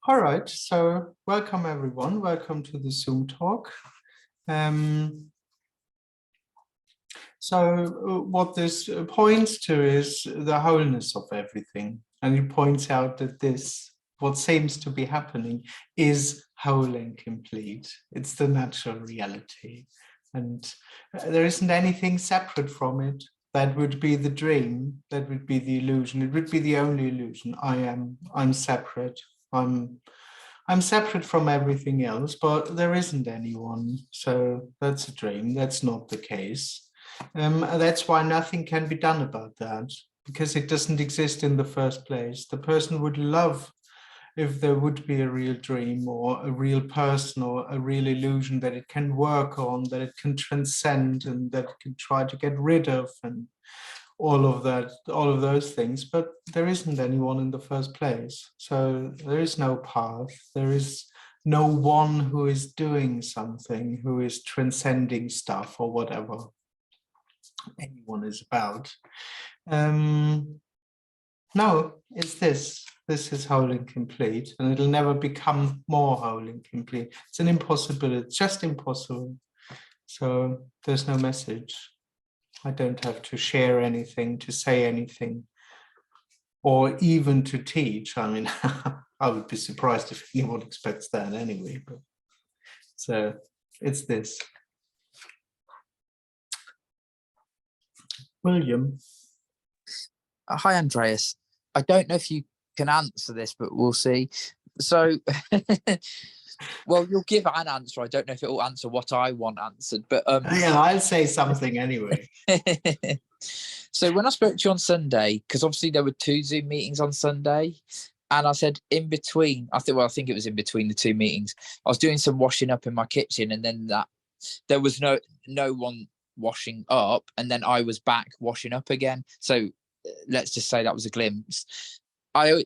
All right, so welcome everyone. Welcome to the Zoom talk. What this points to is the wholeness of everything. And it points out that what seems to be happening, is whole and complete. It's the natural reality. And there isn't anything separate from it. That would be the dream. That would be the illusion. It would be the only illusion. I'm separate. I'm separate from everything else, but there isn't anyone. So that's a dream. That's not the case. That's why nothing can be done about that, because it doesn't exist in the first place. The person would love if there would be a real dream or a real person or a real illusion that it can work on, that it can transcend and that it can try to get rid of, and all of that, all of those things, but there isn't anyone in the first place. So there is no path. There is no one who is doing something, who is transcending stuff or whatever anyone is about. No, it's this. This is whole and complete, and it'll never become more whole and complete. It's an impossibility. It's just impossible. So there's no message. I don't have to share anything, to say anything, or even to teach. I mean, I would be surprised if anyone expects that anyway. But so it's this. William. Hi, Andreas. I don't know if you can answer this, but we'll see. So, well, you'll give an answer. I don't know if it will answer what I want answered, but yeah, I'll say something anyway. So when I spoke to you on Sunday, because obviously there were 2 Zoom meetings on Sunday, and I said in between, I think it was in between the 2 meetings, I was doing some washing up in my kitchen, and then there was no one washing up, and then I was back washing up again. So let's just say that was a glimpse.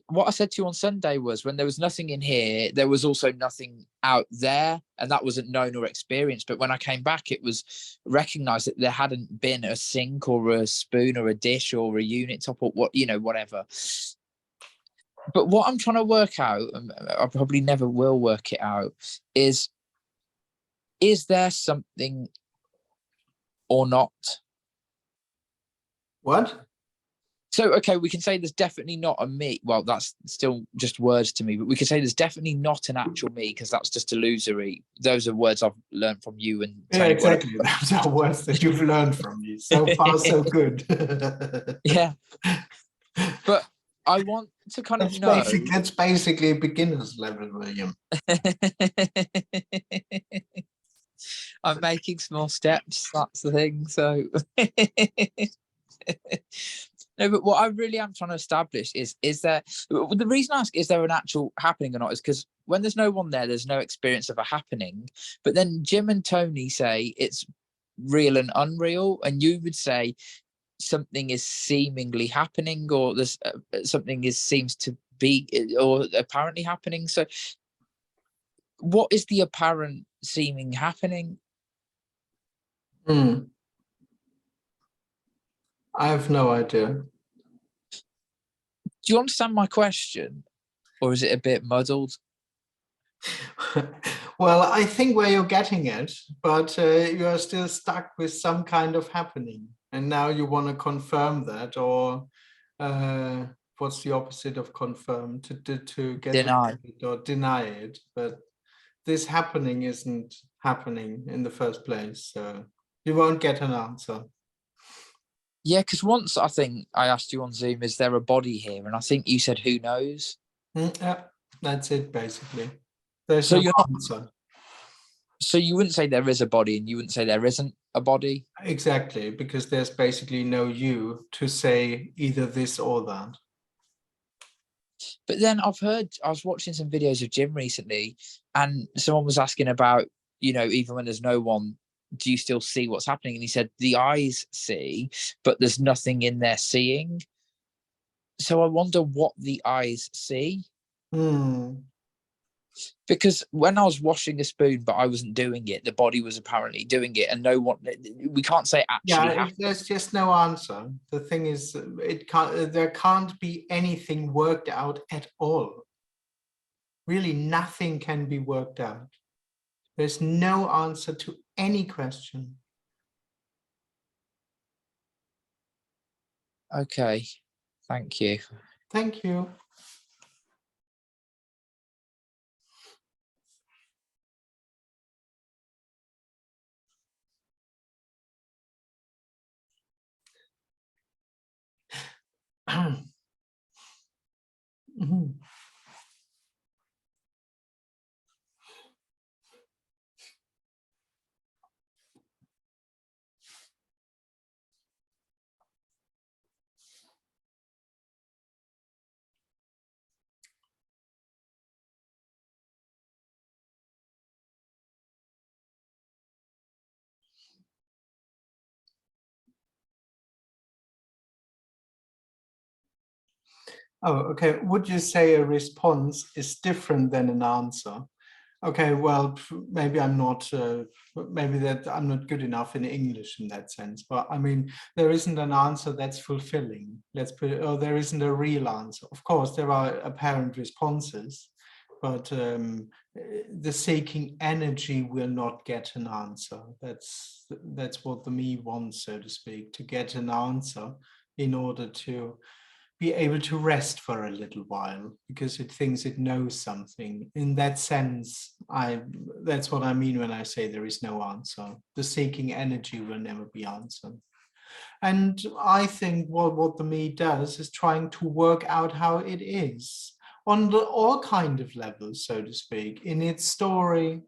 What I said to you on Sunday was, when there was nothing in here, there was also nothing out there, and that wasn't known or experienced. But when I came back, it was recognized that there hadn't been a sink or a spoon or a dish or a unit top or whatever. But what I'm trying to work out, and I probably never will work it out, is there something or not? What? So, okay, we can say there's definitely not a me. Well, that's still just words to me, but we can say there's definitely not an actual me, because that's just illusory. Those are words I've learned from you. And yeah, exactly. Those are words that you've learned from me. So far, so good. Yeah. But I want to kind of know. That's basically a beginner's level, William. I'm making small steps. That's the thing. So. No, but what I really am trying to establish is there, the reason I ask, is there an actual happening or not, is because when there's no one there, there's no experience of a happening. But then Jim and Tony say it's real and unreal, and you would say something is seemingly happening, or there's something seems to be or apparently happening. So what is the apparent seeming happening? I have no idea. Do you understand my question, or is it a bit muddled? Well, I think where you're getting it, but you are still stuck with some kind of happening, and now you want to confirm that, or what's the opposite of confirm? To get Deny it or deny it. But this happening isn't happening in the first place, so you won't get an answer. Yeah, because once I think I asked you on Zoom, is there a body here? And I think you said, who knows? Yeah, that's it, basically. There's so no answer. So you wouldn't say there is a body, and you wouldn't say there isn't a body? Exactly, because there's basically no you to say either this or that. But then I was watching some videos of Jim recently, and someone was asking about, even when there's no one, do you still see what's happening? And he said the eyes see, but there's nothing in there seeing. So I wonder what the eyes see. Because when I was washing a spoon, but I wasn't doing it, the body was apparently doing it, and no one, we can't say actually happened. There's just no answer. The thing is, there can't be anything worked out at all. Really, nothing can be worked out. There's no answer to any question. Okay, thank you. Thank you. Mhm. Oh, okay. Would you say a response is different than an answer? Okay, well, maybe I'm not, maybe that I'm not good enough in English in that sense, but I mean, there isn't an answer that's fulfilling. Let's put it, or there isn't a real answer. Of course, there are apparent responses, but the seeking energy will not get an answer. That's what the me wants, so to speak, to get an answer in order to be able to rest for a little while because it thinks it knows something. In that sense, that's what I mean when I say there is no answer. The seeking energy will never be answered. And I think what the me does is trying to work out how it is on all kind of levels, so to speak, in its story,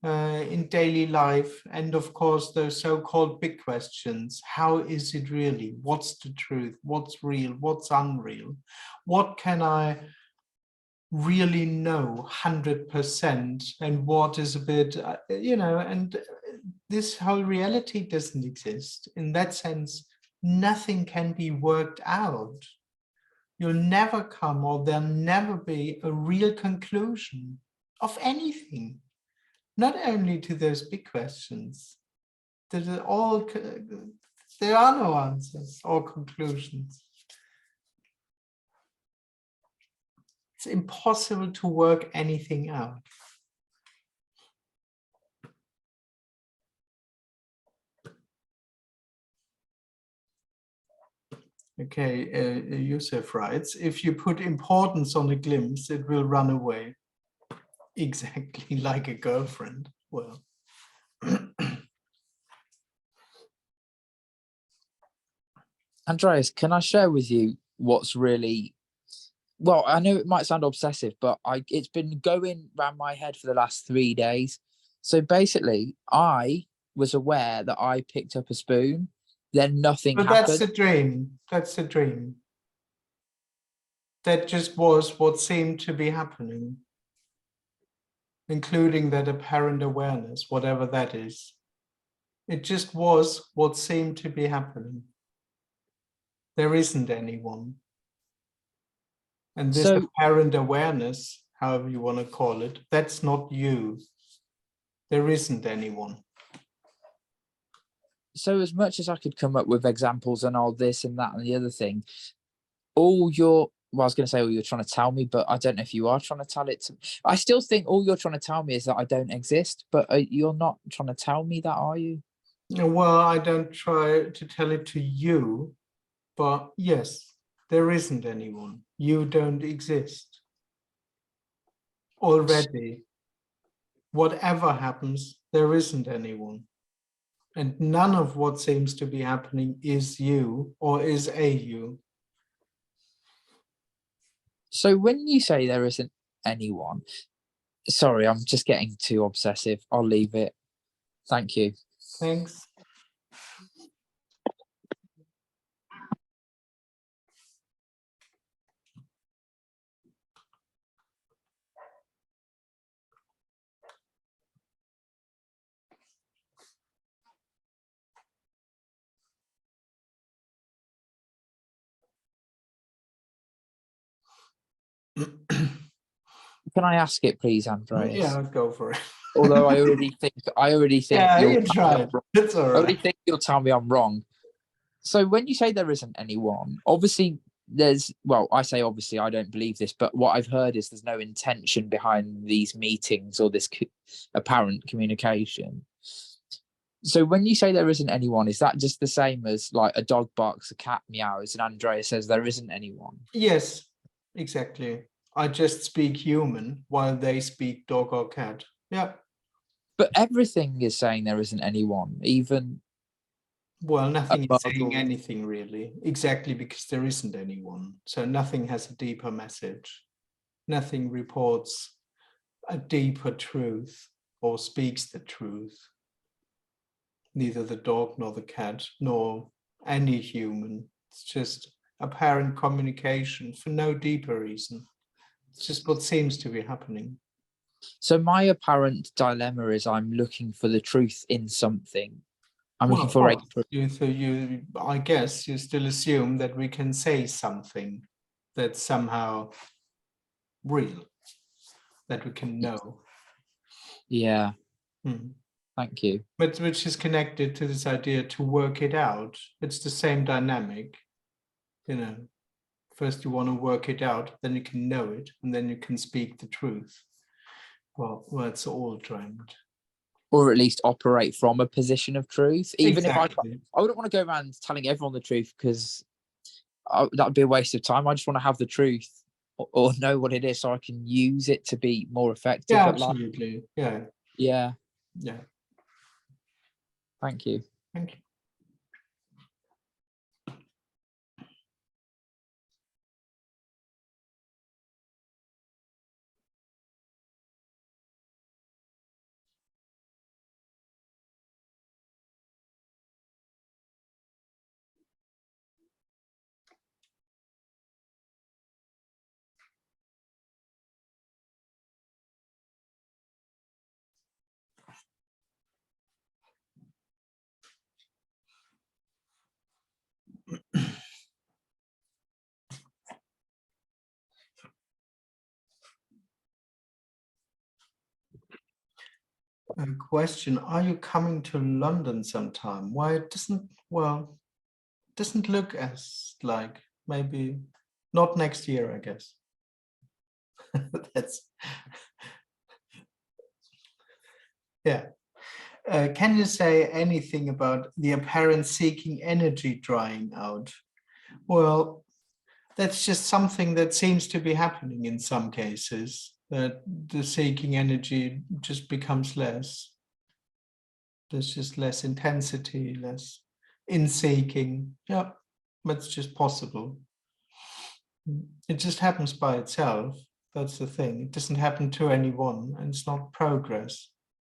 in daily life, and of course those so-called big questions. How is it really? What's the truth? What's real? What's unreal? What can I really know 100%, and what is a bit, and this whole reality doesn't exist. In that sense, nothing can be worked out. You'll never come, or there'll never be a real conclusion of anything. Not only to those big questions, there are no answers or conclusions. It's impossible to work anything out. Okay, Yusuf writes, if you put importance on a glimpse, it will run away. Exactly, like a girlfriend. Well. Andreas, can I share with you what's really, well, I know it might sound obsessive, but it's been going around my head for the last 3 days. So basically, I was aware that I picked up a spoon, then nothing But happened. that's a dream. That's a dream. That just was what seemed to be happening, including that apparent awareness, whatever that is. It just was what seemed to be happening. There isn't anyone. And this apparent awareness, however you want to call it, that's not you. There isn't anyone. So as much as I could come up with examples and all this and that and the other thing, all you're, well, I was going to say all you're trying to tell me, but I don't know if you are trying to tell it to me. I still think all you're trying to tell me is that I don't exist, but you're not trying to tell me that, are you? Well, I don't try to tell it to you, but yes, there isn't anyone. You don't exist. Already, whatever happens, there isn't anyone. And none of what seems to be happening is you or is a you. So when you say there isn't anyone, sorry, I'm just getting too obsessive. I'll leave it. Thank you. Thanks. Can I ask it, please, Andreas? Yeah, I'll go for it. Although I already think yeah, you'll you tried. It's all right. I already think you'll tell me I'm wrong. So when you say there isn't anyone, obviously well, I say obviously I don't believe this, but what I've heard is there's no intention behind these meetings or this apparent communication. So when you say there isn't anyone, is that just the same as like a dog barks, a cat meows, and Andreas says there isn't anyone? Yes, exactly. I just speak human while they speak dog or cat. Yeah. But everything is saying there isn't anyone, even Well, a nothing is bug saying or anything really, exactly because there isn't anyone. So nothing has a deeper message. Nothing reports a deeper truth or speaks the truth. Neither the dog nor the cat nor any human. It's just apparent communication for no deeper reason. It's just what seems to be happening. So my apparent dilemma is I'm looking for the truth in something. I'm looking for a I guess you still assume that we can say something that's somehow real, that we can know. yeah. Hmm. Thank you. But which is connected to this idea to work it out. It's the same dynamic, you know. First you want to work it out, then you can know it, and then you can speak the truth. Well, it's all dreamt. Or at least operate from a position of truth. Even Exactly. if I wouldn't want to go around telling everyone the truth because that would be a waste of time. I just want to have the truth or know what it is so I can use it to be more effective Yeah, at life. absolutely. Yeah. Yeah. Yeah. Thank you. Thank you. A question: are you coming to London sometime? Why it doesn't look as like, maybe not next year, I guess. That's yeah. Can you say anything about the apparent seeking energy drying out? Well, that's just something that seems to be happening in some cases, that the seeking energy just becomes less. There's just less intensity, less in seeking. Yeah, that's just possible. It just happens by itself. That's the thing. It doesn't happen to anyone, and it's not progress.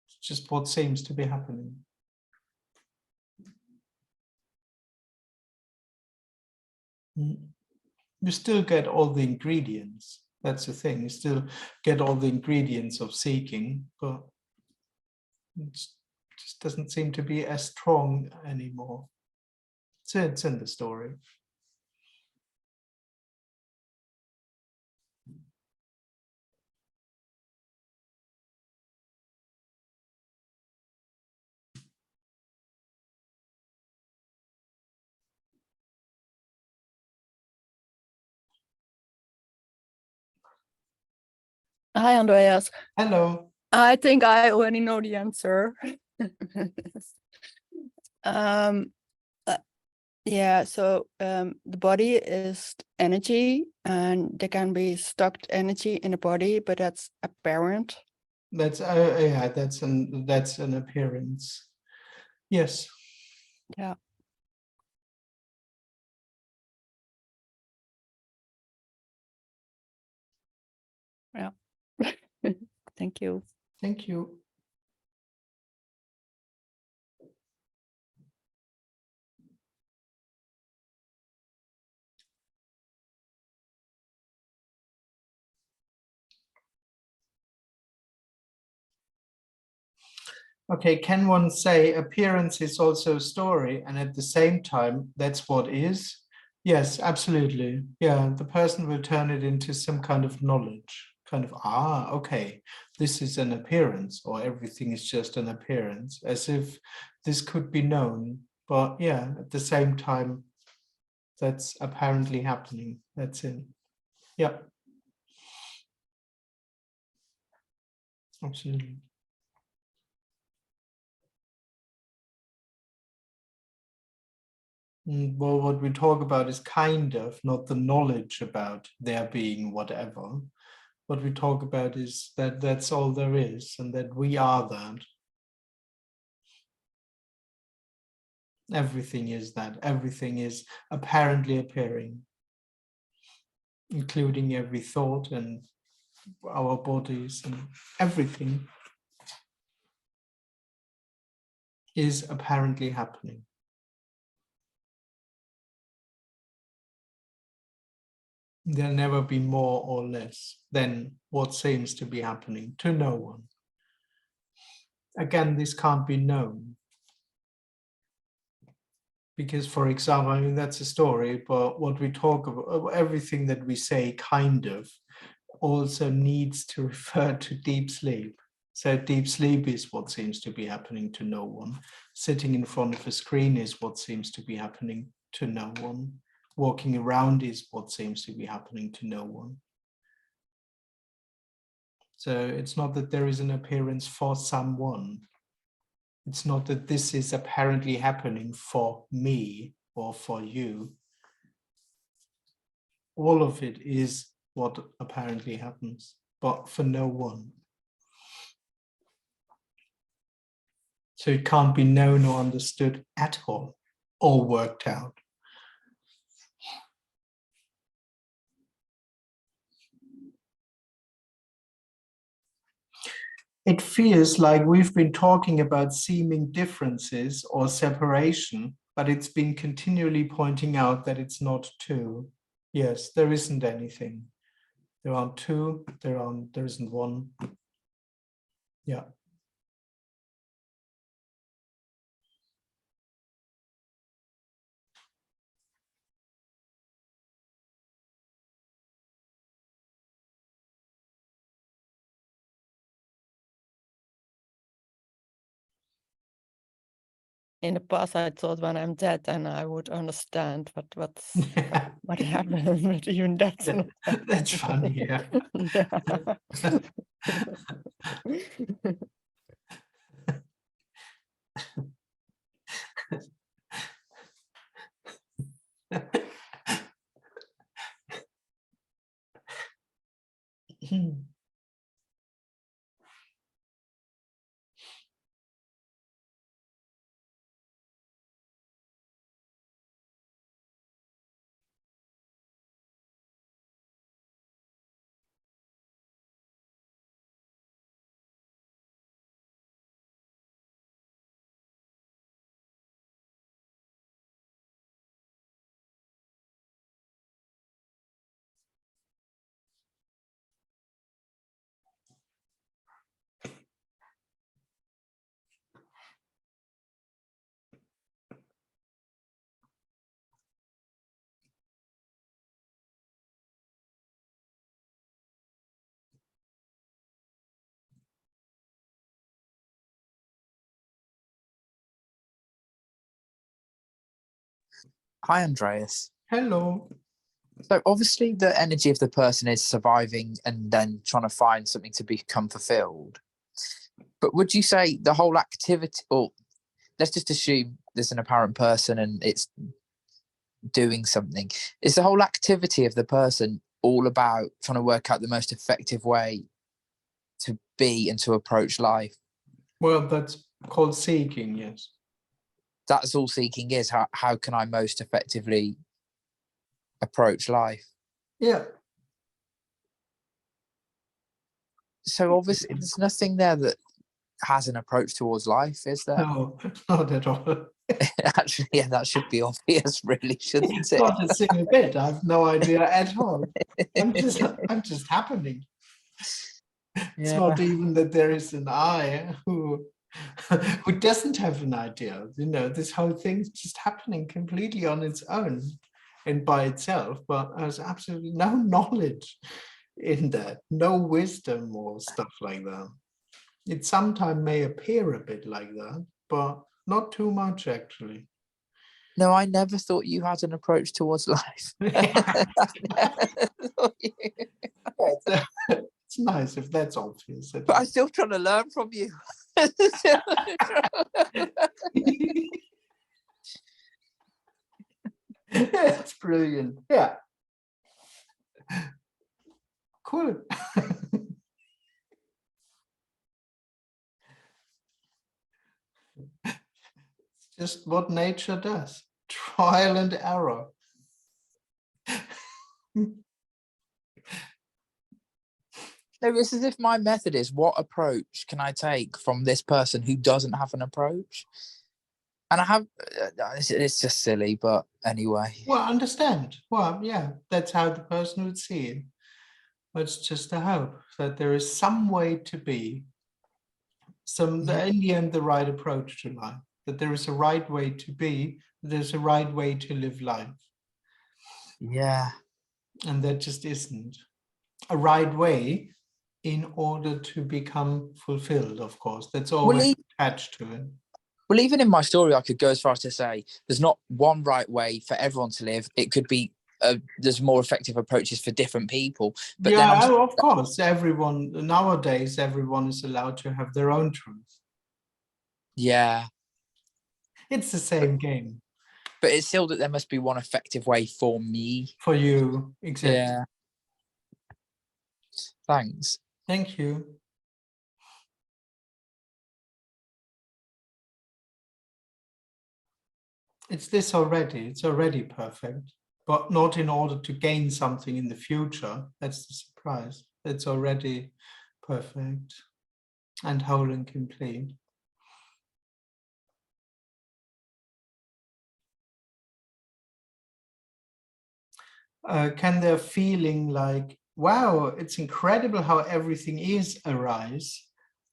It's just what seems to be happening. You still get all the ingredients. That's the thing. You still get all the ingredients of seeking, but it just doesn't seem to be as strong anymore. So it's in the story. Hi, Andreas. Hello. I think I already know the answer. Yeah, so the body is energy, and there can be stuck energy in the body, but that's apparent. That's yeah, that's an appearance. Yes. Yeah. Yeah. Thank you. Thank you. Okay, can one say appearance is also a story, and at the same time, that's what is? Yes, absolutely. Yeah, the person will turn it into some kind of knowledge, kind of, okay, this is an appearance, or everything is just an appearance, as if this could be known. But yeah, at the same time, that's apparently happening. That's it. Yeah. Absolutely. Well, what we talk about is kind of not the knowledge about there being whatever. What we talk about is that that's all there is, and that we are that. Everything is that. Everything is apparently appearing, including every thought and our bodies, and everything is apparently happening. There'll never be more or less than what seems to be happening to no one. Again, this can't be known. Because, for example, I mean, that's a story, but what we talk about, everything that we say kind of also needs to refer to deep sleep. So deep sleep is what seems to be happening to no one. Sitting in front of a screen is what seems to be happening to no one. Walking around is what seems to be happening to no one. So it's not that there is an appearance for someone. It's not that this is apparently happening for me or for you. All of it is what apparently happens, but for no one. So it can't be known or understood at all, or worked out. It feels like we've been talking about seeming differences or separation, but it's been continually pointing out that it's not two. Yes, there isn't anything. There aren't two, there isn't one. Yeah. In the past, I thought when I'm dead, then I would understand what happened, but even that's not That's funny, yeah. Hi, Andreas. Hello. So obviously the energy of the person is surviving and then trying to find something to become fulfilled. But would you say the whole activity, or let's just assume there's an apparent person and it's doing something, is the whole activity of the person all about trying to work out the most effective way to be and to approach life? Well, that's called seeking, yes. That's all seeking is. How can I most effectively approach life? Yeah. So obviously there's nothing there that has an approach towards life, is there? No, not at all. Actually, yeah, that should be obvious, really, shouldn't it? Not a single bit. I have no idea at all. I'm just happening. It's not even that there is an I who doesn't have an idea. You know, this whole thing's just happening completely on its own and by itself, but there's absolutely no knowledge in that, no wisdom or stuff like that. It sometimes may appear a bit like that, but not too much actually. No, I never thought you had an approach towards life. I never thought you- It's nice if that's obvious. But I'm still trying to learn from you. It's brilliant. Yeah. Cool. It's just what nature does. Trial and error. No, it's as if my method is, what approach can I take from this person who doesn't have an approach? And I have, it's just silly, but anyway. Well, understand. Well, yeah, that's how the person would see it. But it's just a hope that there is some way to be, in the end, the right approach to life, that there is a right way to be, there's a right way to live life. Yeah. And there just isn't a right way in order to become fulfilled, of course. That's always attached to it. Well, even in my story, I could go as far as to say there's not one right way for everyone to live. It could be there's more effective approaches for different people. But yeah, then of course, everyone nowadays, everyone is allowed to have their own truth. Yeah. It's the same game. But it's still that there must be one effective way for me. For you, exactly. Yeah. Thanks. Thank you. It's this already. It's already perfect, but not in order to gain something in the future. That's the surprise. It's already perfect and whole and complete. Can their feeling like, wow, it's incredible how everything is arise?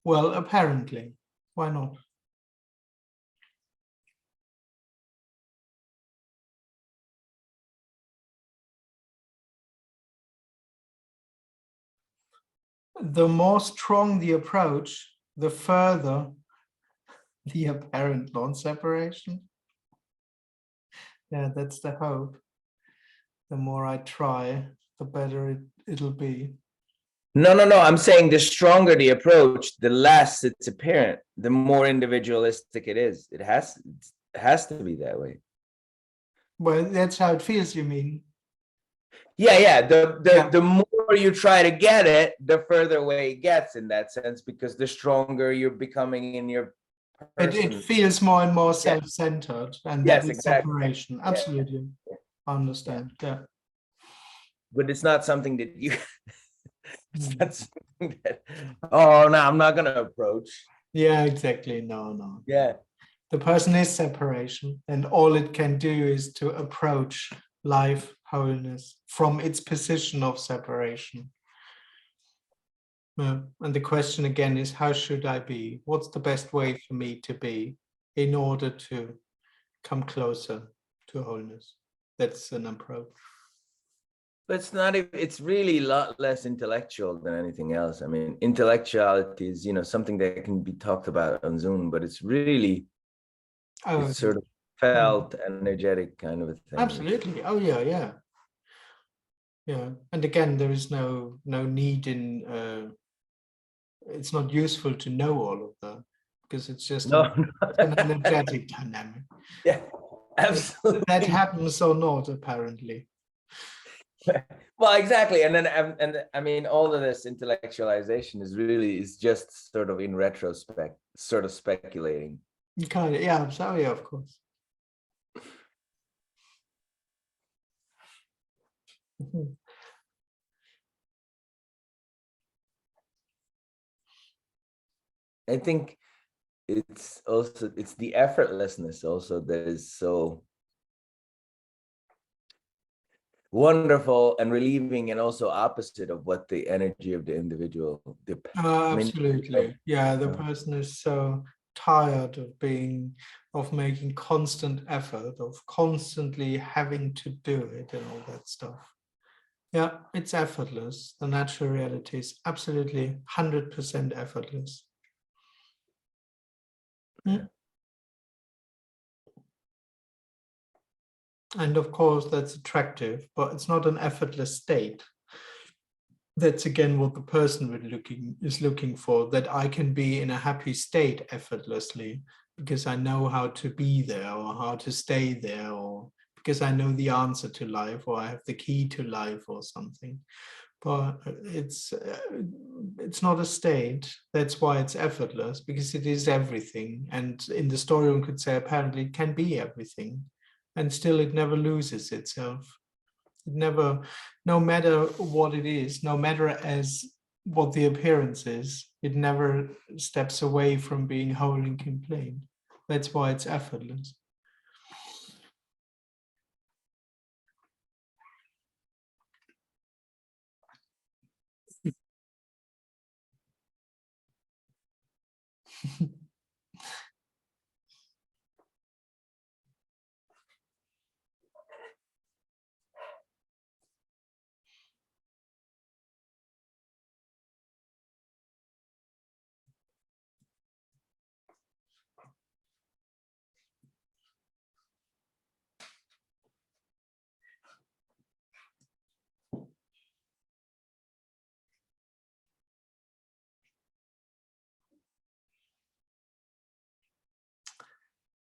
Well, apparently, why not? The more strong the approach, the further the apparent non-separation. Yeah, that's the hope. The more I try, the better it'll be. No. I'm saying the stronger the approach, the less it's apparent, the more individualistic it is. It has to be that way. Well, that's how it feels, you mean? Yeah. The more you try to get it, the further away it gets in that sense, because the stronger you're becoming in your person. It feels more and more self-centered, and Yes, that is exactly. separation. Absolutely. Yeah. I understand. Yeah. But it's not something that you it's not something that, oh no, I'm not gonna approach. Yeah, exactly. No. Yeah. The person is separation, and all it can do is to approach life, wholeness from its position of separation. Yeah. And the question again is, how should I be? What's the best way for me to be in order to come closer to wholeness? That's an approach. But it's really a lot less intellectual than anything else. I mean, intellectuality is, something that can be talked about on Zoom, but it's really it's sort of felt, energetic kind of a thing. Absolutely. Oh yeah. And again, there is no need in it's not useful to know all of that, because it's just an energetic dynamic. Yeah, absolutely. That happens or not, apparently. Well, exactly. And then I mean, all of this intellectualization is just sort of in retrospect, sort of speculating. Kind of, yeah. So yeah, of course. I think it's the effortlessness also that is so wonderful and relieving, and also opposite of what the energy of the individual. Absolutely. Yeah, the person is so tired of making constant effort, of constantly having to do it and all that stuff. Yeah, it's effortless. The natural reality is absolutely 100% effortless. And of course, that's attractive, but it's not an effortless state. That's again what the person is looking for, that I can be in a happy state effortlessly because I know how to be there or how to stay there, or because I know the answer to life, or I have the key to life or something. But it's not a state. That's why it's effortless, because it is everything. And in the story, one could say apparently it can be everything, and still it never loses itself. It never, no matter what it is, no matter as what the appearance is, it never steps away from being whole and complete. That's why it's effortless.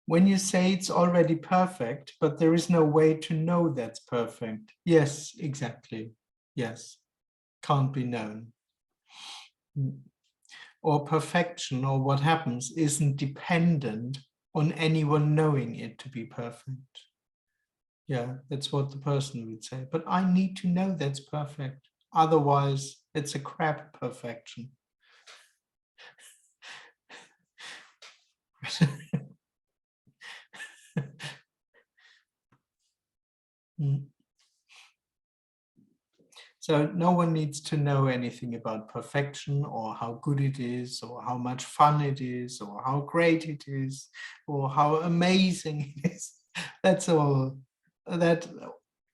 When you say it's already perfect, but there is no way to know that's perfect. Yes, exactly. Yes, can't be known. Or perfection, or what happens, isn't dependent on anyone knowing it to be perfect. Yeah, that's what the person would say. But I need to know that's perfect. Otherwise, it's a crap perfection. So no one needs to know anything about perfection, or how good it is, or how much fun it is, or how great it is, or how amazing it is. That's all. That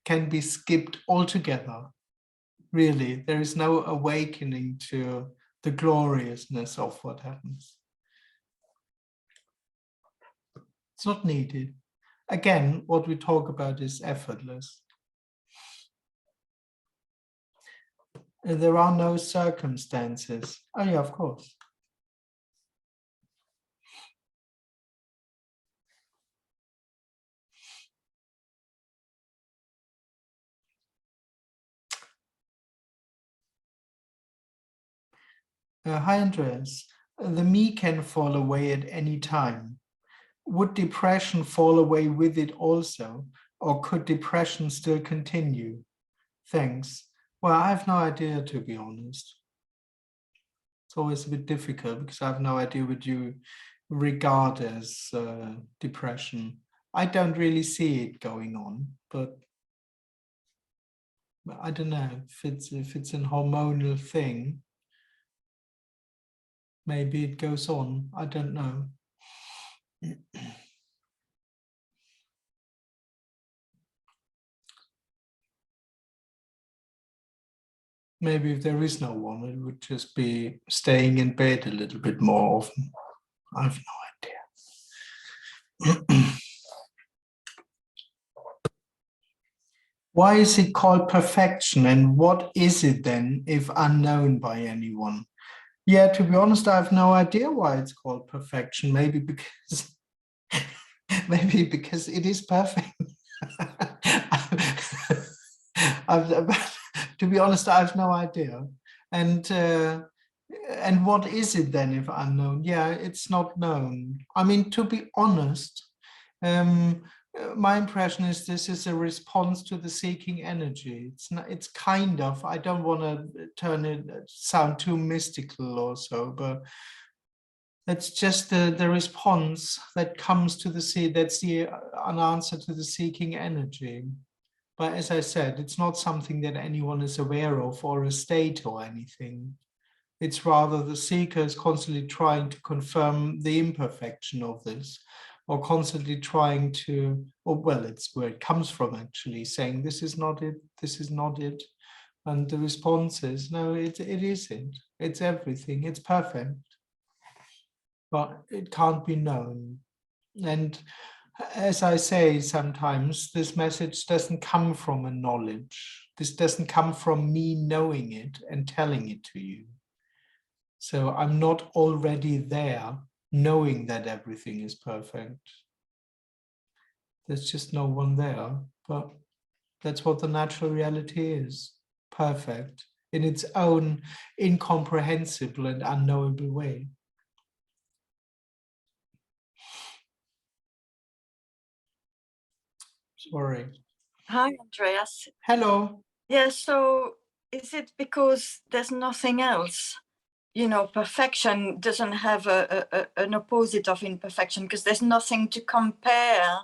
can be skipped altogether. Really, there is no awakening to the gloriousness of what happens. It's not needed. Again, what we talk about is effortless. There are no circumstances. Oh yeah, of course. Hi, Andreas. The me can fall away at any time. Would depression fall away with it also, or could depression still continue? Thanks. Well, I have no idea, to be honest. It's always a bit difficult because I have no idea what you regard as depression. I don't really see it going on, but I don't know if it's an hormonal thing. Maybe it goes on. I don't know. Maybe if there is no one, it would just be staying in bed a little bit more often. I have no idea. Why is it called perfection, and what is it then if unknown by anyone? Yeah, to be honest, I have no idea why it's called perfection. Maybe because it is perfect. To be honest, I have no idea. And what is it then if unknown? Yeah, it's not known. I mean, to be honest, my impression is this is a response to the seeking energy. It's not, it's kind of, I don't want to sound too mystical or so, but that's just the response that comes to the sea. That's an answer to the seeking energy. But as I said, it's not something that anyone is aware of, or a state or anything. It's rather the seeker is constantly trying to confirm the imperfection of this, or constantly trying to, or well, it's where it comes from actually, saying this is not it, this is not it. And the response is, no, it isn't. It's everything, it's perfect. But it can't be known. And as I say sometimes, this message doesn't come from a knowledge. This doesn't come from me knowing it and telling it to you. So I'm not already there knowing that everything is perfect. There's just no one there, but that's what the natural reality is, perfect in its own incomprehensible and unknowable way. Sorry. Hi, Andreas. Hello. Yeah, so is it because there's nothing else? You know, perfection doesn't have an opposite of imperfection because there's nothing to compare.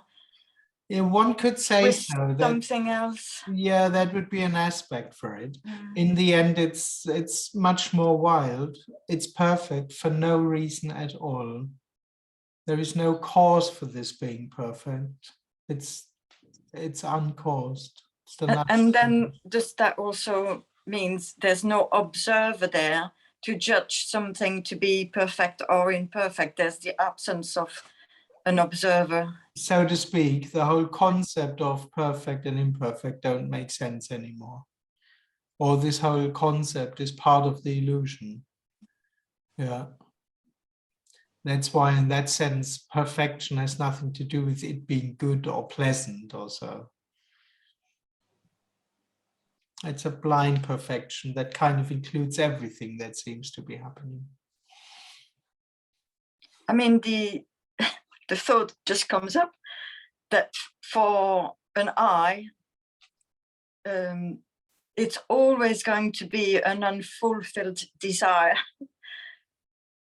Yeah, one could say with so. Something else. Yeah, that would be an aspect for it. Mm. In the end, it's much more wild. It's perfect for no reason at all. There is no cause for this being perfect. It's uncaused. It's the natural. And then does that also means there's no observer there to judge something to be perfect or imperfect? There's the absence of an observer. So to speak, the whole concept of perfect and imperfect don't make sense anymore. Or this whole concept is part of the illusion. Yeah. That's why, in that sense, perfection has nothing to do with it being good or pleasant or so. It's a blind perfection that kind of includes everything that seems to be happening. I mean, the thought just comes up that for an eye, it's always going to be an unfulfilled desire.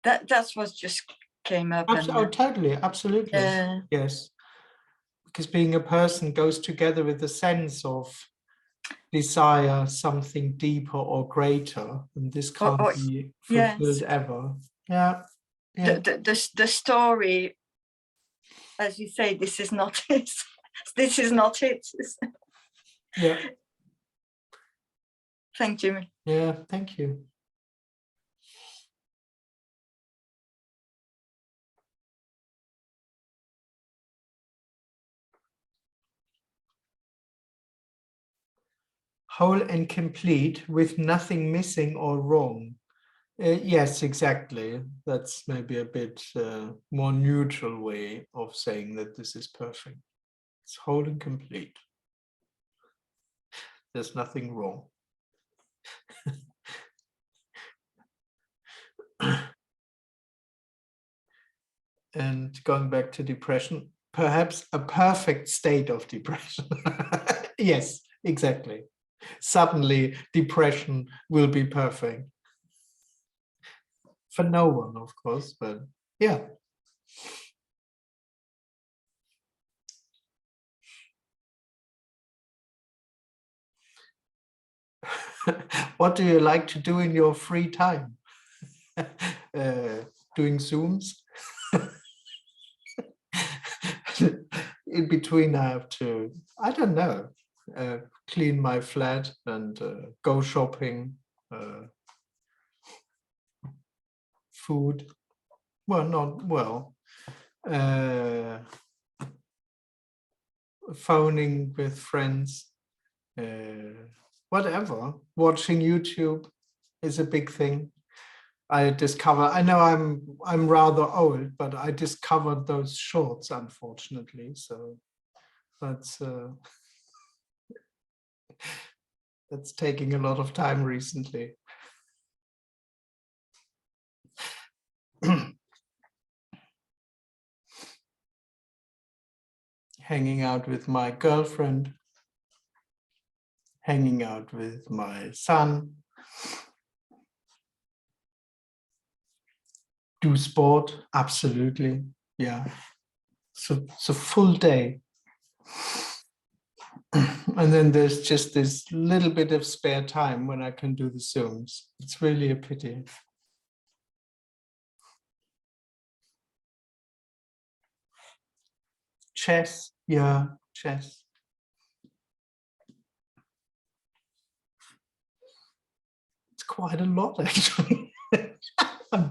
That's what just came up. Oh, totally, absolutely. Yes. Because being a person goes together with the sense of desire something deeper or greater, and this can't be fulfilled ever. Yeah. Yeah. The story, as you say, this is not it. This is not it. Yeah. Thank you. Yeah, thank you. Whole and complete with nothing missing or wrong. Yes, exactly. That's maybe a bit more neutral way of saying that this is perfect. It's whole and complete. There's nothing wrong. And going back to depression, perhaps a perfect state of depression. Yes, exactly. Suddenly, depression will be perfect. For no one, of course, but yeah. What do you like to do in your free time? Doing Zooms? In between, I have to, I don't know, clean my flat and go shopping, food. Well, not well. Phoning with friends, whatever. Watching YouTube is a big thing. I know I'm rather old, but I discovered those shorts, unfortunately. So that's taking a lot of time recently. Hanging out with my girlfriend, hanging out with my son, do sport, absolutely, yeah. So it's a full day. And then there's just this little bit of spare time when I can do the Zooms. It's really a pity. Chess, yeah, chess. It's quite a lot, actually. I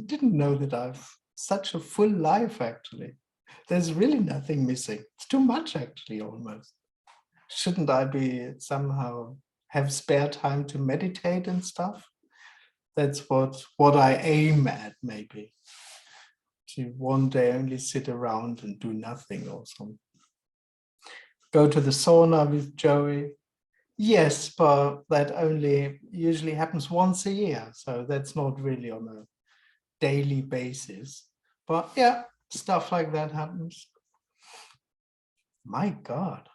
didn't know that I've such a full life, actually. There's really nothing missing. It's too much, actually, almost. Shouldn't I be somehow have spare time to meditate and stuff? That's what I aim at, maybe. To one day only sit around and do nothing or something. Go to the sauna with Joey. Yes, but that only usually happens once a year. So that's not really on a daily basis. But yeah, stuff like that happens. My God.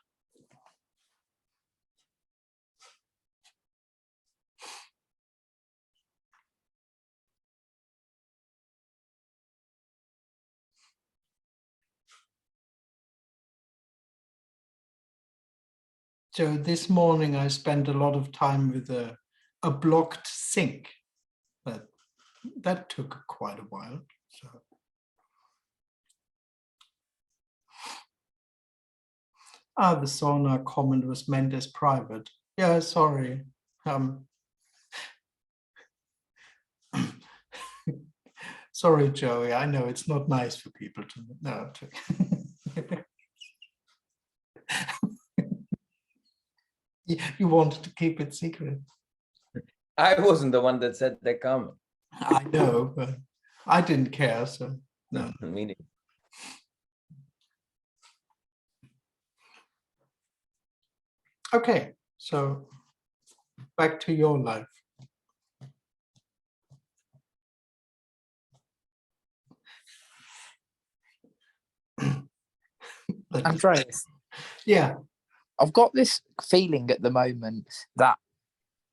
So this morning I spent a lot of time with a blocked sink. That took quite a while. So. The sauna comment was meant as private. Yeah, sorry. Sorry, Joey. I know it's not nice for people to know. You wanted to keep it secret. I wasn't the one that said that comment. I know, but I didn't care, so no. Meaning. Okay, so back to your life. Andreas, yeah, I've got this feeling at the moment that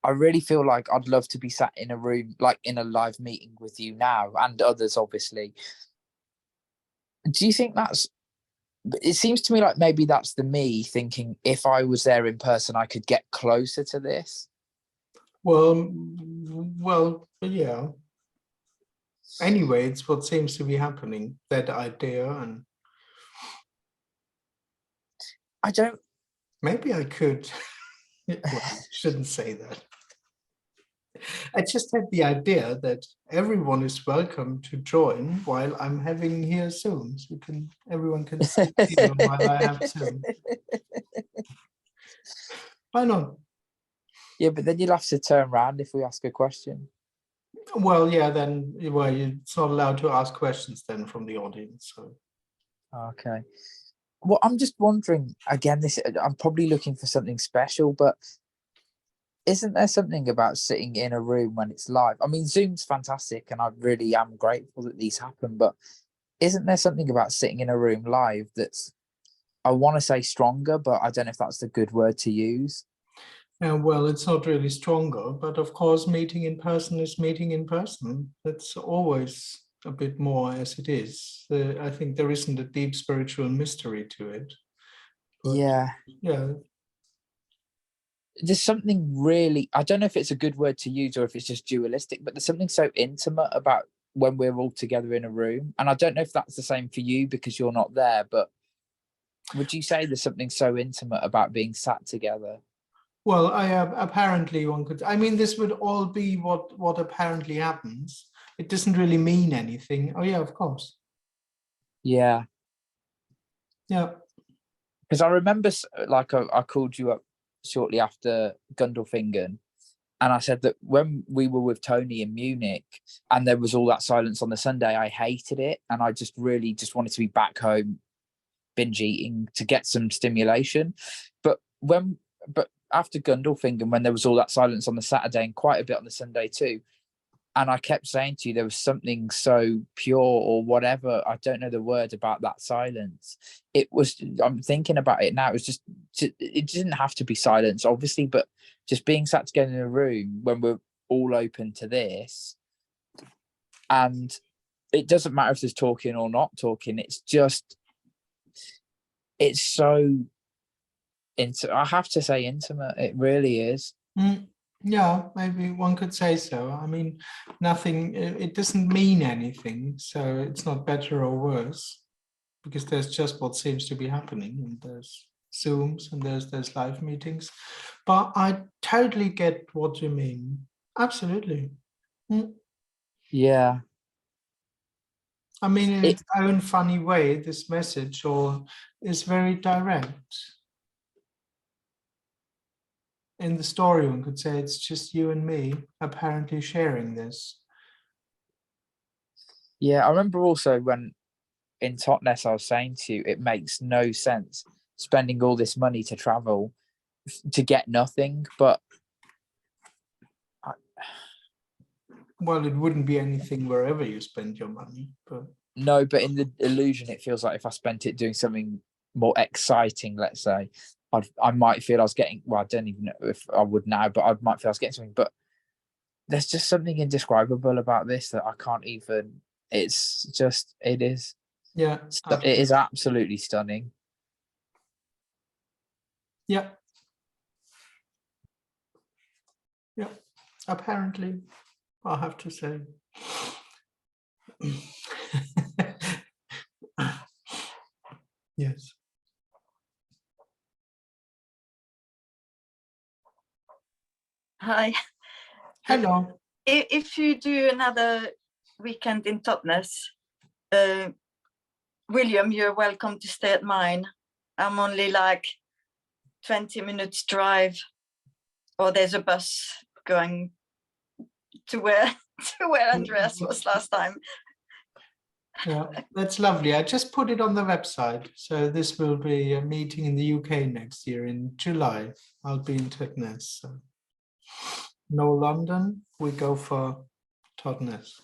I really feel like I'd love to be sat in a room, like in a live meeting with you now and others, obviously. Do you think that's, it seems to me like maybe that's the me thinking if I was there in person, I could get closer to this. well, yeah. Anyway, it's what seems to be happening, that idea, and I don't. Maybe I could. Well, shouldn't say that. I just had the idea that everyone is welcome to join while I'm having here Zoom. So everyone can see me while I have Zoom. Why not? Yeah, but then you'll have to turn around if we ask a question. Well, yeah, then it's not allowed to ask questions then from the audience. So. Okay. Well, I'm just wondering, again, I'm probably looking for something special, but isn't there something about sitting in a room when it's live? I mean, Zoom's fantastic and I really am grateful that these happen, but isn't there something about sitting in a room live that's, I want to say stronger, but I don't know if that's the good word to use. Well, it's not really stronger, but of course, meeting in person is meeting in person. That's always a bit more as it is. I think there isn't a deep spiritual mystery to it. But, yeah. There's something really, I don't know if it's a good word to use or if it's just dualistic, but there's something so intimate about when we're all together in a room. And I don't know if that's the same for you because you're not there, but would you say there's something so intimate about being sat together? Well, apparently one could, I mean, this would all be what apparently happens. It doesn't really mean anything. Oh yeah, of course. Yeah. Yeah. Because I remember, like, I called you up shortly after Gundolfingen, and I said that when we were with Tony in Munich and there was all that silence on the Sunday, I hated it. And I just really just wanted to be back home, binge eating to get some stimulation. But after Gundolfingen, when there was all that silence on the Saturday and quite a bit on the Sunday too, and I kept saying to you, there was something so pure or whatever, I don't know the word about that silence. It was, I'm thinking about it now, it was just, it didn't have to be silence, obviously, but just being sat together in a room when we're all open to this. And it doesn't matter if there's talking or not talking, it's just, it's so, I have to say intimate, it really is. Yeah, maybe one could say so. I mean, nothing, it doesn't mean anything, so it's not better or worse, because there's just what seems to be happening, and there's Zooms and there's live meetings. But I totally get what you mean. Absolutely. Yeah. I mean, in its own funny way, this message is very direct. In the story, one could say it's just you and me apparently sharing this. Yeah, I remember also when in Totnes I was saying to you, it makes no sense spending all this money to travel to get nothing, but well, it wouldn't be anything wherever you spend your money, but no, but in the illusion, it feels like if I spent it doing something more exciting, let's say, I might feel I was getting, well, I don't even know if I would now, but I might feel I was getting something. But there's just something indescribable about this that I can't even, it's just, it is. yeah, It is absolutely stunning. Yeah. Yeah, apparently, I have to say. Yes. Hi. Hello. If you do another weekend in Totnes, William, you're welcome to stay at mine. I'm only like 20 minutes drive, or there's a bus going to where Andreas was last time. Yeah, that's lovely. I just put it on the website. So this will be a meeting in the UK next year in July. I'll be in Totnes. So. No London, we go for Totnes.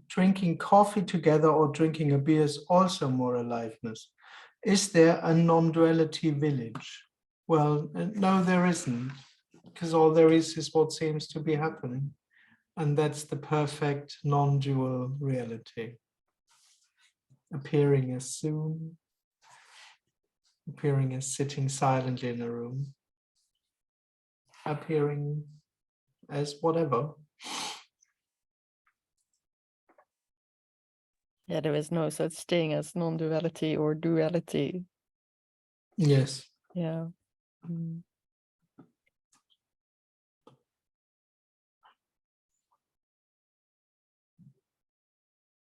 Drinking coffee together or drinking a beer is also more aliveness. Is there a non-duality village? Well, no, there isn't, because all there is what seems to be happening. And that's the perfect non-dual reality. Appearing as Zoom, appearing as sitting silently in a room, appearing as whatever. Yeah, there is no such thing as non-duality or duality. Yes. Yeah. Mm.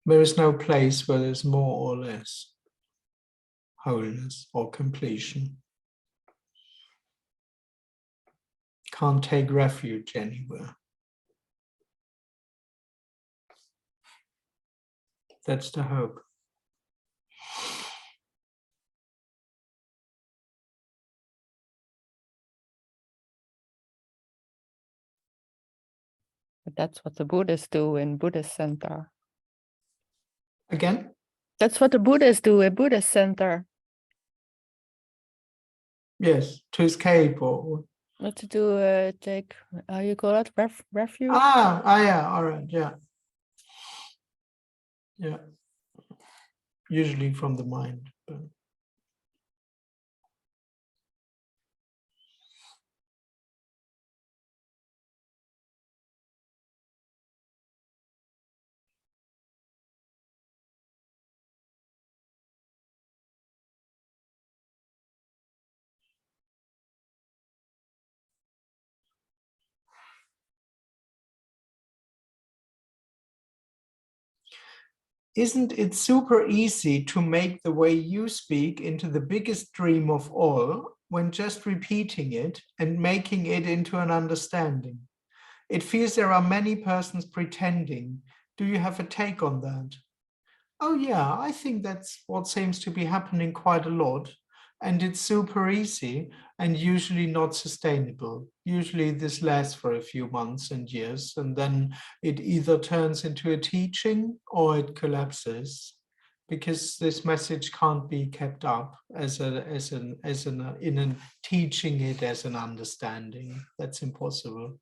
There is no place where there's more or less wholeness or completion. Can't take refuge anywhere. That's the hope. But that's what the Buddhists do in Buddhist center. Again? That's what the Buddhists do in Buddhist center. Yes, to escape or... Not to do, take, how you call it, refuge? Yeah, all right, yeah. Yeah. Usually from the mind. But... Isn't it super easy to make the way you speak into the biggest dream of all when just repeating it and making it into an understanding? It feels there are many persons pretending. Do you have a take on that? Oh yeah, I think that's what seems to be happening quite a lot. And it's super easy and usually not sustainable. Usually this lasts for a few months and years, and then it either turns into a teaching or it collapses, because this message can't be kept up in teaching it as an understanding. That's impossible.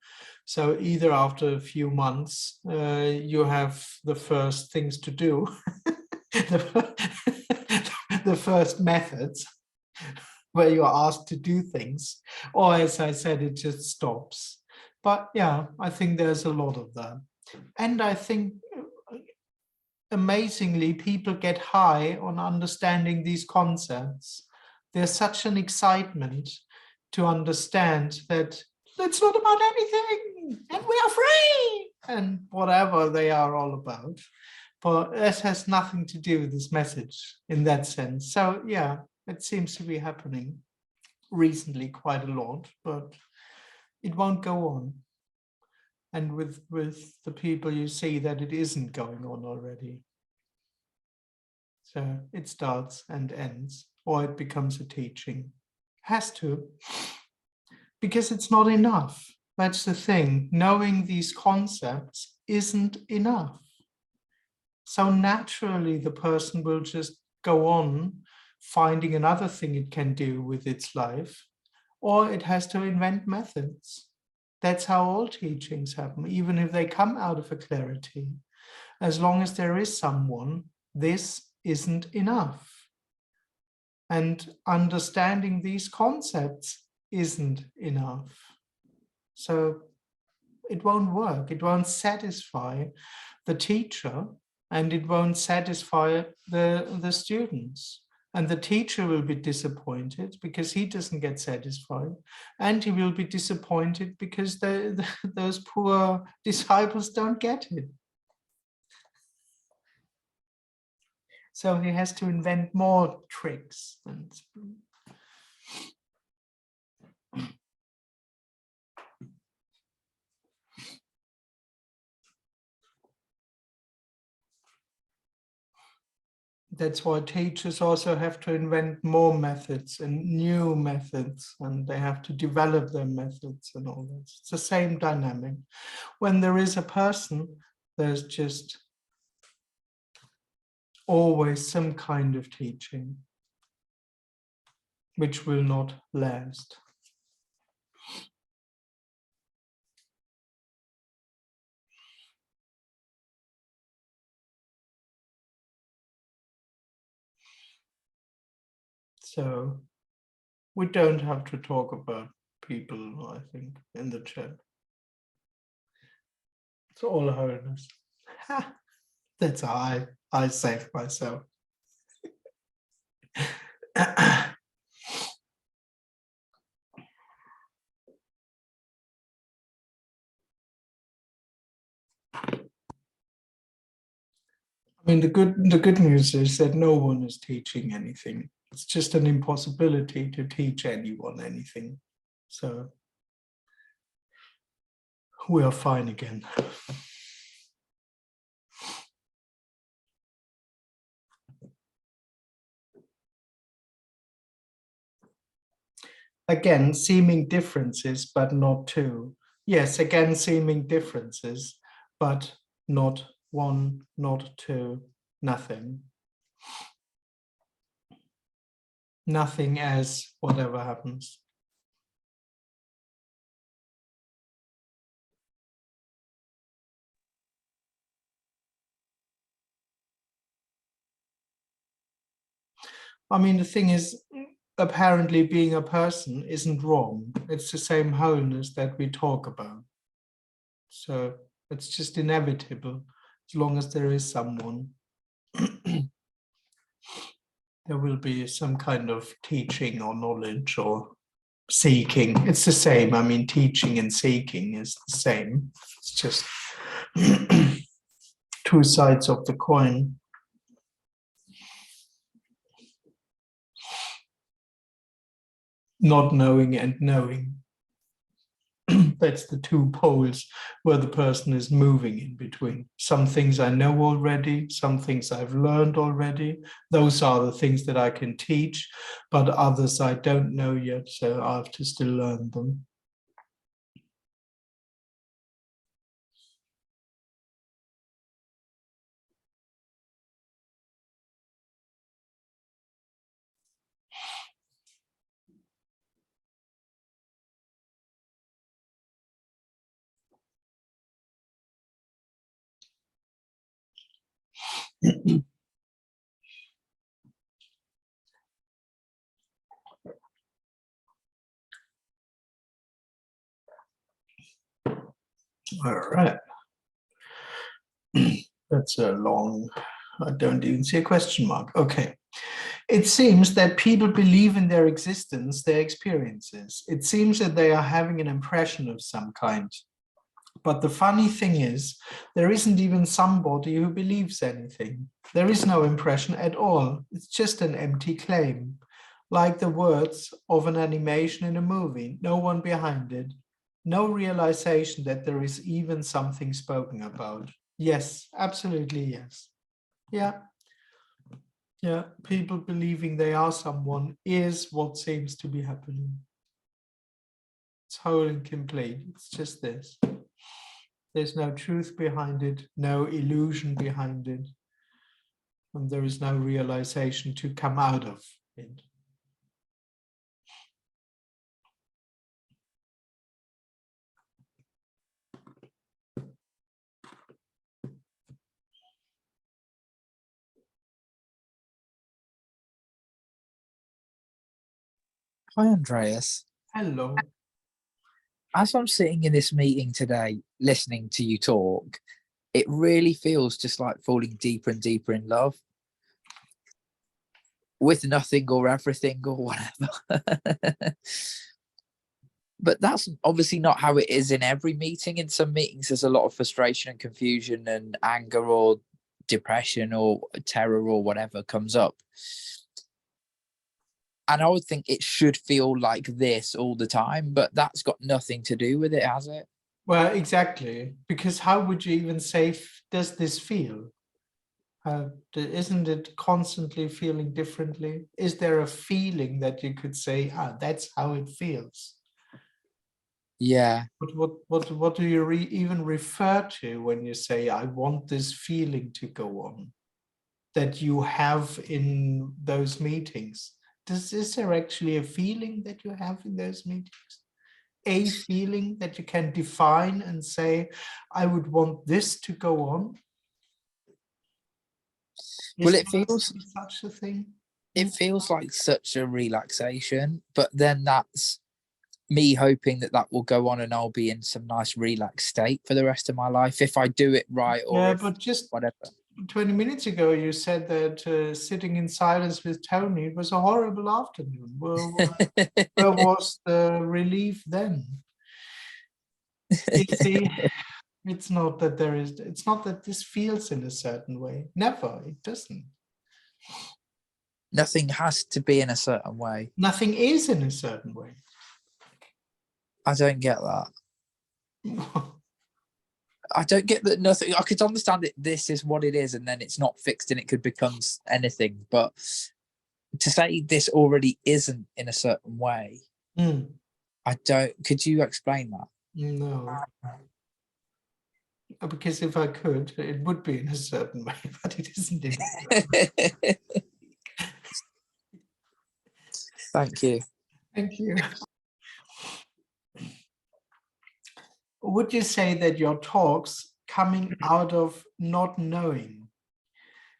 So either after a few months, you have the first things to do, the first methods where you're asked to do things, or as I said, it just stops. But yeah, I think there's a lot of that. And I think amazingly, people get high on understanding these concepts. There's such an excitement to understand that it's not about anything, and we are free, and whatever they are all about. But this has nothing to do with this message in that sense. So yeah, it seems to be happening recently quite a lot, but it won't go on. And with the people, you see that it isn't going on already. So it starts and ends, or it becomes a teaching. Has to, because it's not enough. That's the thing. Knowing these concepts isn't enough. So naturally, the person will just go on finding another thing it can do with its life, or it has to invent methods. That's how all teachings happen, even if they come out of a clarity. As long as there is someone, this isn't enough. And understanding these concepts isn't enough. So it won't work. It won't satisfy the teacher, and it won't satisfy the students. And the teacher will be disappointed because he doesn't get satisfied. And he will be disappointed because those poor disciples don't get it. So he has to invent more tricks. That's why teachers also have to invent more methods and new methods, and they have to develop their methods and all that. It's the same dynamic. When there is a person, there's just always some kind of teaching which will not last. So we don't have to talk about people, I think, in the chat. It's all wholeness. That's how I save myself. I mean, the good news is that no one is teaching anything. It's just an impossibility to teach anyone anything. So we are fine again. Again, seeming differences, but not two. Yes, again, seeming differences, but not one, not two, nothing. Nothing as whatever happens. I mean, the thing is, apparently being a person isn't wrong. It's the same wholeness that we talk about. So it's just inevitable as long as there is someone. There will be some kind of teaching or knowledge or seeking. It's the same. I mean, teaching and seeking is the same. It's just two sides of the coin. Not knowing and knowing. That's the two poles where the person is moving in between. Some things I know already, some things I've learned already. Those are the things that I can teach, but others I don't know yet, so I have to still learn them. All right. That's a long, I don't even see a question mark. Okay. It seems that people believe in their existence, their experiences. It seems that they are having an impression of some kind. But the funny thing is, there isn't even somebody who believes anything. There is no impression at all. It's just an empty claim, like the words of an animation in a movie, no one behind it, no realization that there is even something spoken about. Yes, absolutely yes. Yeah. Yeah, people believing they are someone is what seems to be happening. It's whole and complete. It's just this. There's no truth behind it, no illusion behind it, and there is no realization to come out of it. Hi, Andreas. Hello. As I'm sitting in this meeting today, listening to you talk, it really feels just like falling deeper and deeper in love with nothing or everything or whatever. But that's obviously not how it is in every meeting. In some meetings, there's a lot of frustration and confusion and anger or depression or terror or whatever comes up. And I would think it should feel like this all the time, but that's got nothing to do with it, has it? Well, exactly. Because how would you even say, does this feel? Isn't it constantly feeling differently? Is there a feeling that you could say, that's how it feels? Yeah. But what do you even refer to when you say, I want this feeling to go on, that you have in those meetings? Is there actually a feeling that you have in those meetings? A feeling that you can define and say, I would want this to go on? Well, it feels such a thing. It feels like such a relaxation, but then that's me hoping that that will go on and I'll be in some nice relaxed state for the rest of my life if I do it right, or Yeah, but just whatever. 20 minutes ago, you said that sitting in silence with Tony was a horrible afternoon. Well, where was the relief then? You see, it's not that it's not that this feels in a certain way. Never, it doesn't. Nothing has to be in a certain way. Nothing is in a certain way. I don't get that. I don't get that. Nothing. I could understand that this is what it is, and then it's not fixed, and it could become anything. But to say this already isn't in a certain way, I don't. Could you explain that? No. Because if I could, it would be in a certain way, but it isn't in a certain way. Thank you. Thank you. Would you say that your talks coming out of not knowing?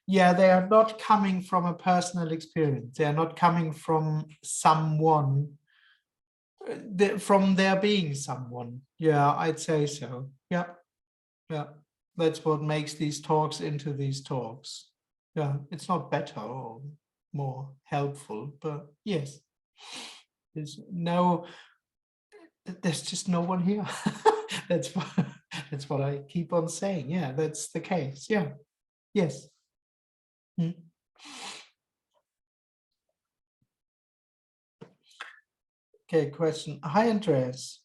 Yeah, they are not coming from a personal experience. They are not coming from someone, from there being someone. Yeah, I'd say so. Yeah, yeah. That's what makes these talks into these talks. Yeah, it's not better or more helpful, but yes, there's just no one here. that's what I keep on saying. Yeah, that's the case. Yeah, yes. Okay, question. Hi, Andreas.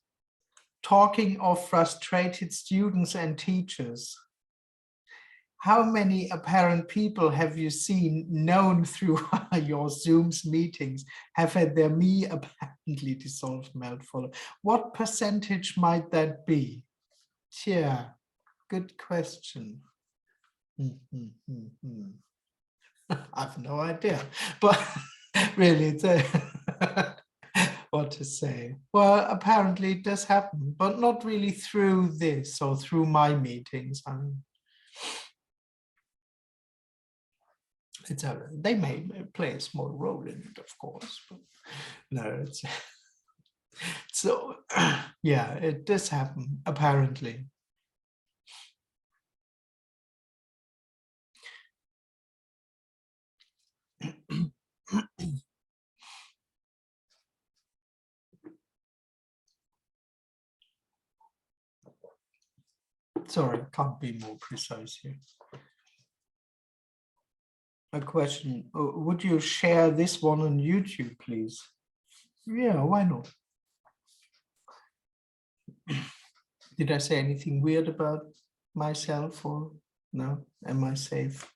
Talking of frustrated students and teachers, how many apparent people have you seen known through your Zoom's meetings have had their me apparently dissolved melt follow? What percentage might that be? Yeah, good question. I have no idea, but really, it's what to say. Well, apparently it does happen, but not really through this or through my meetings. I mean, they may play a small role in it, of course, but no, it's so yeah, it does happen apparently. Sorry, can't be more precise here. A question, would you share this one on YouTube, please? Yeah, why not? Did I say anything weird about myself or no? Am I safe?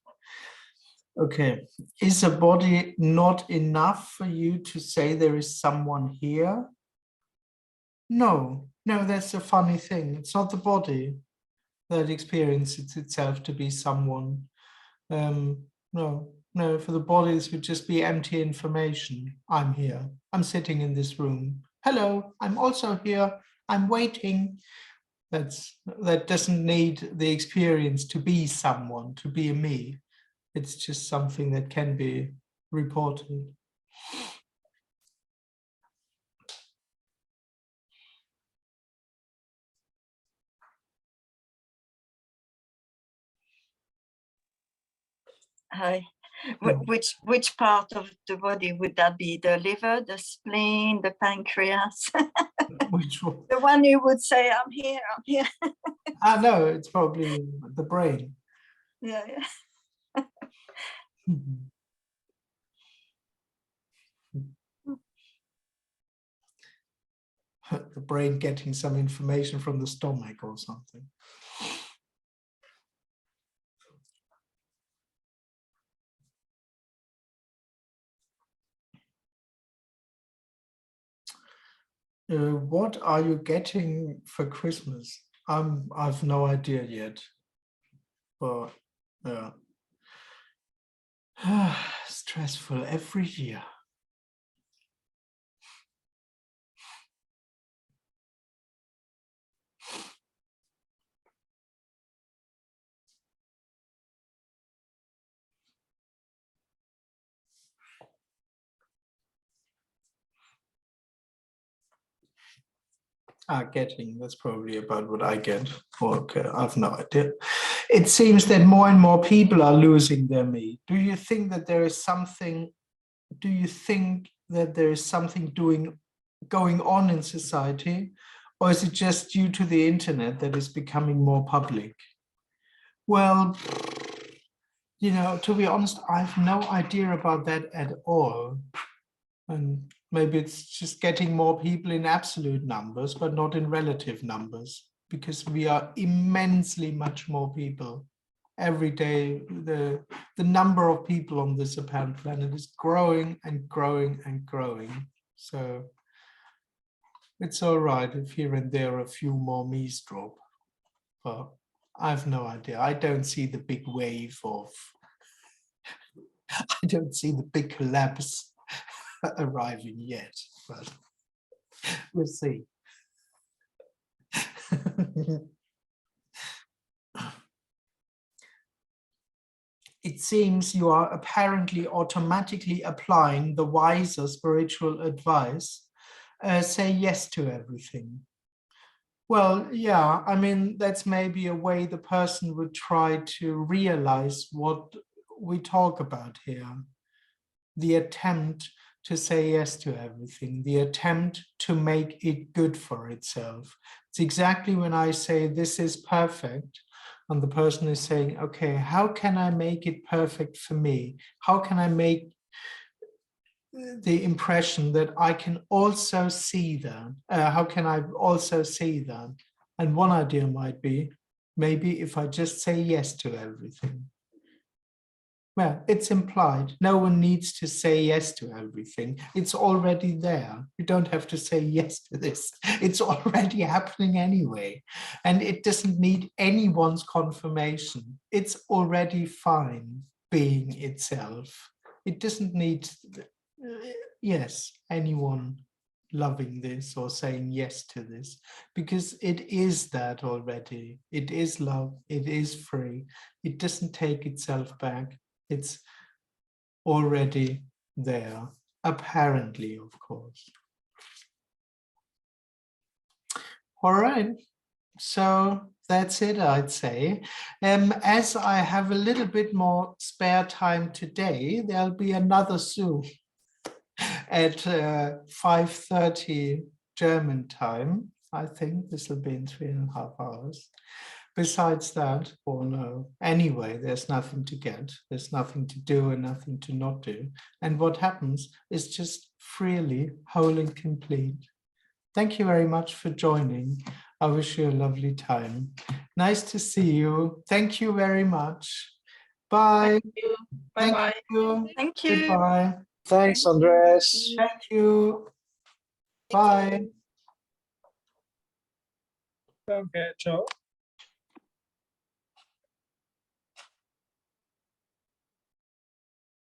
Okay, is a body not enough for you to say there is someone here? No, that's a funny thing. It's not the body that experiences itself to be someone. No, for the body this would just be empty information. I'm here, I'm sitting in this room. Hello, I'm also here, I'm waiting. That doesn't need the experience to be someone, to be a me. It's just something that can be reported. Hi. Which part of the body would that be? The liver, the spleen, the pancreas? Which one? The one you would say, I'm here, I'm here. No, it's probably the brain. Yeah. The brain getting some information from the stomach or something. What are you getting for Christmas? I've no idea yet, but yeah. Stressful every year. Getting, that's probably about what I get. Okay, I've no idea. It seems that more and more people are losing their me. Do you think that there is something going on in society, or is it just due to the internet that is becoming more public? Well, to be honest, I have no idea about that at all. And maybe it's just getting more people in absolute numbers, but not in relative numbers, because we are immensely much more people. Every day, the number of people on this apparent planet is growing and growing and growing. So it's all right if here and there a few more me's drop, but I have no idea. I don't see the big wave of, I don't see the big collapse arriving yet, but we'll see. It seems you are apparently automatically applying the wiser spiritual advice, say yes to everything. Well, yeah, I mean, that's maybe a way the person would try to realize what we talk about here. The attempt to say yes to everything, the attempt to make it good for itself. It's exactly when I say this is perfect, and the person is saying, okay, how can I make it perfect for me? How can I make the impression that I can also see that? How can I also see that? And one idea might be, maybe if I just say yes to everything. Well, it's implied. No one needs to say yes to everything. It's already there. You don't have to say yes to this. It's already happening anyway. And it doesn't need anyone's confirmation. It's already fine being itself. It doesn't need, anyone loving this or saying yes to this, because it is that already. It is love. It is free. It doesn't take itself back. It's already there, apparently, of course. All right, so that's it, I'd say. As I have a little bit more spare time today, there'll be another Zoom at 5:30 German time. I think this will be in 3.5 hours. besides that, or no, anyway, there's nothing to get, there's nothing to do and nothing to not do. And what happens is just freely whole and complete. Thank you very much for joining. I wish you a lovely time. Nice to see you. Thank you very much. Bye. Thank you. Thank Bye-bye. you. Thank you. Goodbye. Thanks, Andreas. Thank you. Bye. Okay, ciao.